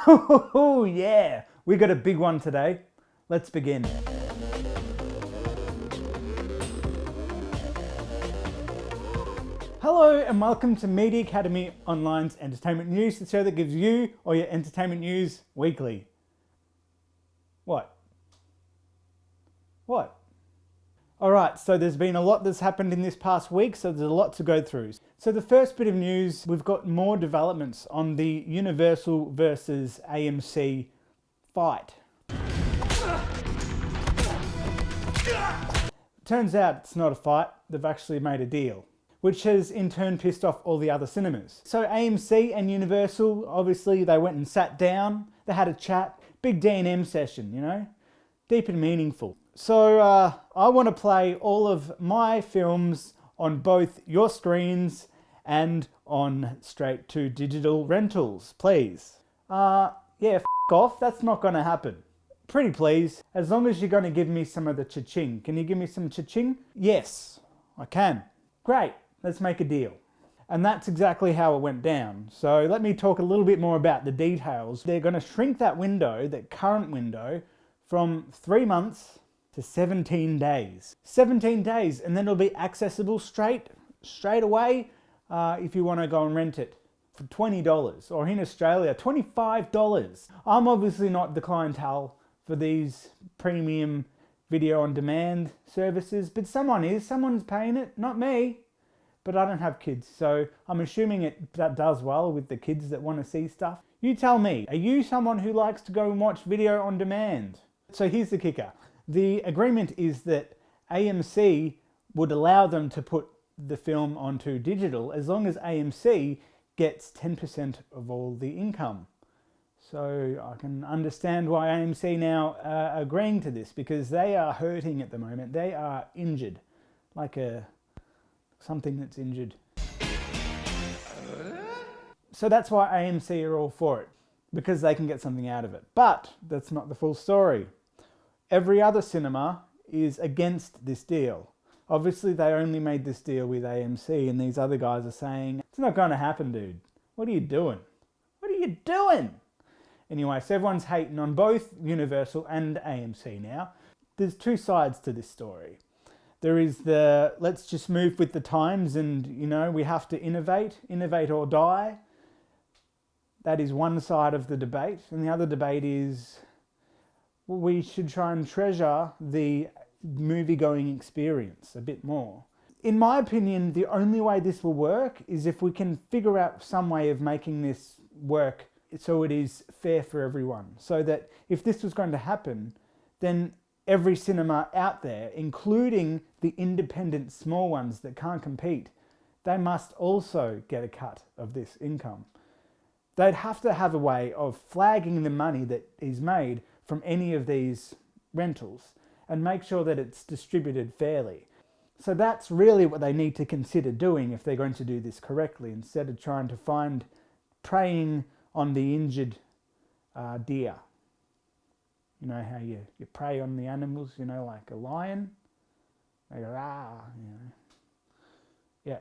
Oh yeah, we got a big one today. Let's begin. Hello and welcome to Media Academy Online's Entertainment News, the show that gives you all your entertainment news weekly. What? Alright, so there's been a lot that's happened in this past week, so there's a lot to go through. So the first bit of news, we've got more developments on the Universal versus AMC fight. Turns out it's not a fight, they've actually made a deal, which has in turn pissed off all the other cinemas. So AMC and Universal, obviously they went and sat down, they had a chat, big D&M session, you know, deep and meaningful. So I want to play all of my films on both your screens and on straight to digital rentals, please. Yeah, f*** off, that's not going to happen. Pretty please, as long as you're going to give me some of the cha-ching. Can you give me some cha-ching? Yes, I can. Great, let's make a deal. And that's exactly how it went down. So let me talk a little bit more about the details. They're going to shrink that window, that current window, from 3 months to 17 days. 17 days, and then it'll be accessible straight away if you want to go and rent it for $20, or in Australia, $25. I'm obviously not the clientele for these premium video on demand services, but someone is, someone's paying it, not me. But I don't have kids, so I'm assuming that does well with the kids that want to see stuff. You tell me, are you someone who likes to go and watch video on demand? So here's the kicker. The agreement is that AMC would allow them to put the film onto digital as long as AMC gets 10% of all the income. So I can understand why AMC now are agreeing to this, because they are hurting at the moment. They are injured, like something that's injured. So that's why AMC are all for it, because they can get something out of it. But that's not the full story. Every other cinema is against this deal. Obviously they only made this deal with AMC, and these other guys are saying, it's not going to happen, dude. What are you doing? What are you doing? Anyway, so everyone's hating on both Universal and AMC now. There's two sides to this story. There is the, let's just move with the times and, you know, we have to innovate or die. That is one side of the debate. And the other debate is, well, we should try and treasure the movie-going experience a bit more. In my opinion, the only way this will work is if we can figure out some way of making this work so it is fair for everyone. So that if this was going to happen, then every cinema out there, including the independent small ones that can't compete, they must also get a cut of this income. They'd have to have a way of flagging the money that is made from any of these rentals and make sure that it's distributed fairly. So that's really what they need to consider doing if they're going to do this correctly, instead of trying to preying on the injured deer. You know how you prey on the animals, you know, like a lion? They go, you know. Yeah.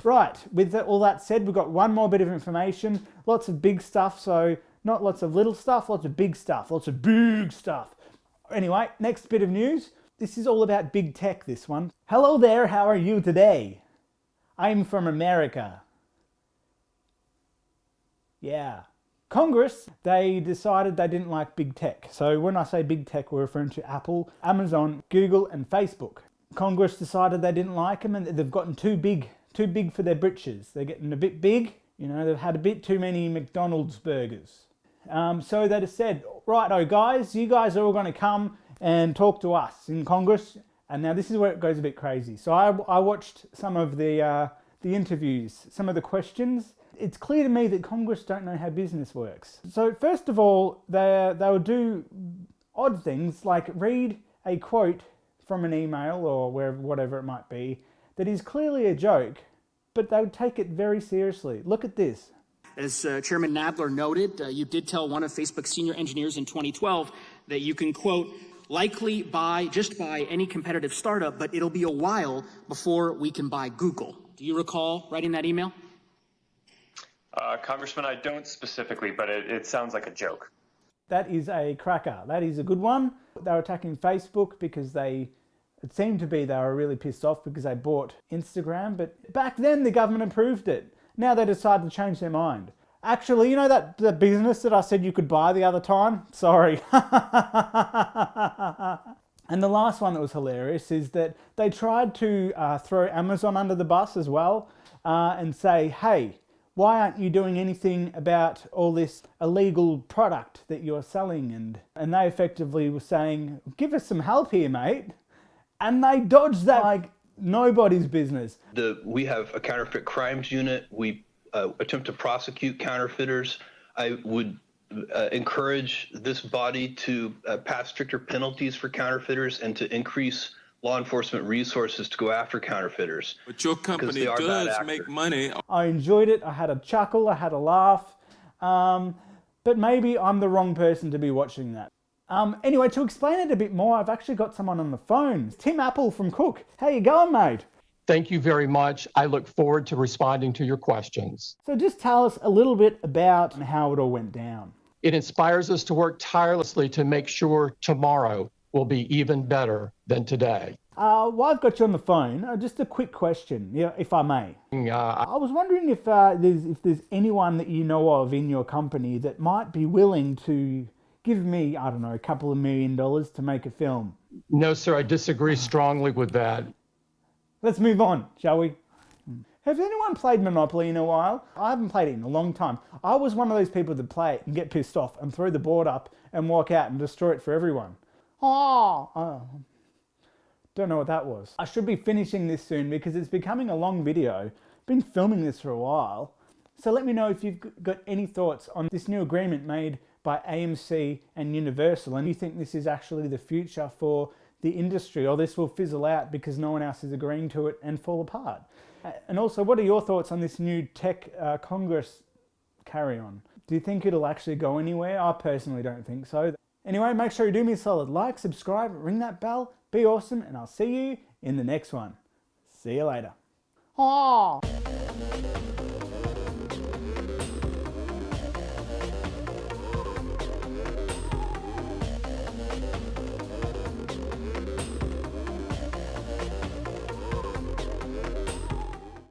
Right, with all that said, we've got one more bit of information. Lots of big stuff, so not lots of little stuff, lots of big stuff. Anyway, next bit of news. This is all about big tech, this one. Hello there, how are you today? I'm from America. Yeah. Congress, they decided they didn't like big tech. So when I say big tech, we're referring to Apple, Amazon, Google, and Facebook. Congress decided they didn't like them, and they've gotten too big for their britches. They're getting a bit big. You know, they've had a bit too many McDonald's burgers. So they just said, righto guys, you guys are all going to come and talk to us in Congress. And now this is where it goes a bit crazy. So I watched some of the interviews, some of the questions. It's clear to me that Congress don't know how business works. So first of all, they will do odd things like read a quote from an email or whatever it might be that is clearly a joke, but they would take it very seriously. Look at this. As Chairman Nadler noted, you did tell one of Facebook's senior engineers in 2012 that you can, quote, likely just buy any competitive startup, but it'll be a while before we can buy Google. Do you recall writing that email? Congressman, I don't specifically, but it sounds like a joke. That is a cracker. That is a good one. They were attacking Facebook because it seemed to be they were really pissed off because they bought Instagram. But back then the government approved it. Now they decided to change their mind. Actually, you know that the business that I said you could buy the other time? Sorry. And the last one that was hilarious is that they tried to throw Amazon under the bus as well and say, hey, why aren't you doing anything about all this illegal product that you're selling? And they effectively were saying, give us some help here, mate. And they dodged that like nobody's business. We have a counterfeit crimes unit. We attempt to prosecute counterfeiters. I would encourage this body to pass stricter penalties for counterfeiters and to increase law enforcement resources to go after counterfeiters. But your company does make money. I enjoyed it. I had a chuckle. I had a laugh. But maybe I'm the wrong person to be watching that. Anyway, to explain it a bit more, I've actually got someone on the phone. It's Tim Apple from Cook. How you going, mate? Thank you very much. I look forward to responding to your questions. So just tell us a little bit about how it all went down. It inspires us to work tirelessly to make sure tomorrow will be even better than today. While I've got you on the phone, just a quick question, if I may. I was wondering if there's anyone that you know of in your company that might be willing to give me, I don't know, a couple of $1 million to make a film. No, sir, I disagree strongly with that. Let's move on, shall we? Has anyone played Monopoly in a while? I haven't played it in a long time. I was one of those people that play it and get pissed off and throw the board up and walk out and destroy it for everyone. Don't know what that was. I should be finishing this soon because it's becoming a long video. I've been filming this for a while. So let me know if you've got any thoughts on this new agreement made by AMC and Universal, and you think this is actually the future for the industry, or this will fizzle out because no one else is agreeing to it and fall apart. And also, what are your thoughts on this new tech Congress carry on? Do you think it'll actually go anywhere? I personally don't think so. Anyway, make sure you do me a solid like, subscribe, ring that bell, be awesome, and I'll see you in the next one. See you later.